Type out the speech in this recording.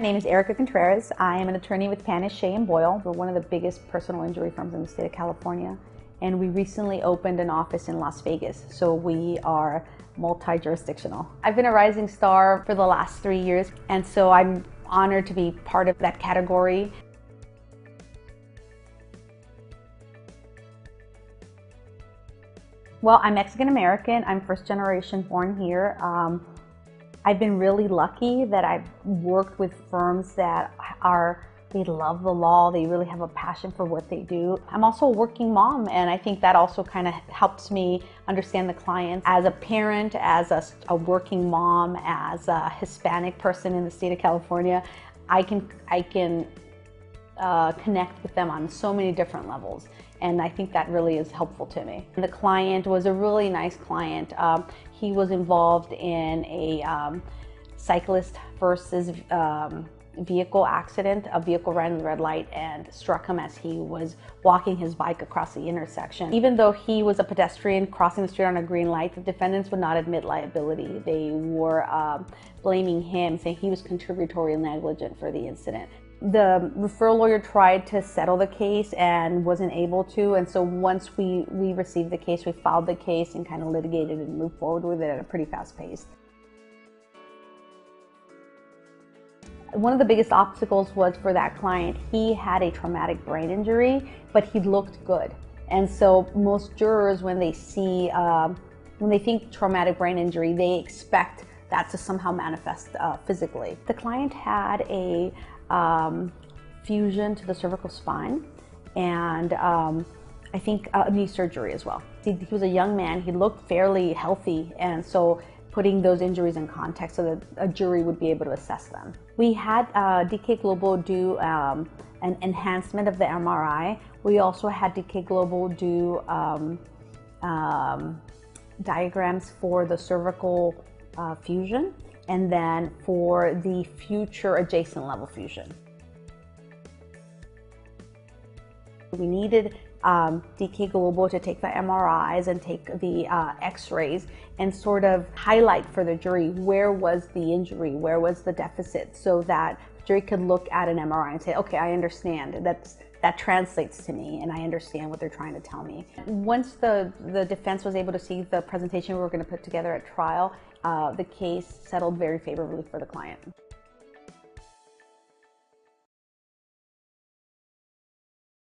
My name is Erika Contreras. I am an attorney with Panish Shea Boyle. We're one of the biggest personal injury firms in the state of California, and we recently opened an office in Las Vegas, so we are multi-jurisdictional. I've been a rising star for the last 3 years, and so I'm honored to be part of that category. Well, I'm Mexican American. I'm first generation born here. I've been really lucky that I've worked with firms that they love the law, they really have a passion for what they do. I'm also a working mom, and I think that also kind of helps me understand the clients. As a parent, as a working mom, as a Hispanic person in the state of California, I can connect with them on so many different levels, and I think that really is helpful to me. The client was a really nice client. He was involved in a cyclist versus vehicle accident. A vehicle ran the red light and struck him as he was walking his bike across the intersection. Even though he was a pedestrian crossing the street on a green light, the defendants would not admit liability. They were blaming him, saying he was contributory and negligent for the incident. The referral lawyer tried to settle the case and wasn't able to, and so once we received the case, we filed the case and kind of litigated and moved forward with it at a pretty fast pace. One of the biggest obstacles was for that client. He had a traumatic brain injury, but he looked good. And so most jurors, when they think traumatic brain injury, they expect that to somehow manifest physically. The client had a fusion to the cervical spine, and I think knee surgery as well. He was a young man, he looked fairly healthy, and so putting those injuries in context so that a jury would be able to assess them. We had DK Global do an enhancement of the MRI. We also had DK Global do diagrams for the cervical fusion, and then for the future adjacent level fusion. We needed DK Global to take the MRIs and take the x-rays and sort of highlight for the jury where was the injury, where was the deficit, so that the jury could look at an MRI and say, okay, I understand, that translates to me and I understand what they're trying to tell me. Once the defense was able to see the presentation we were going to put together at trial, the case settled very favorably for the client.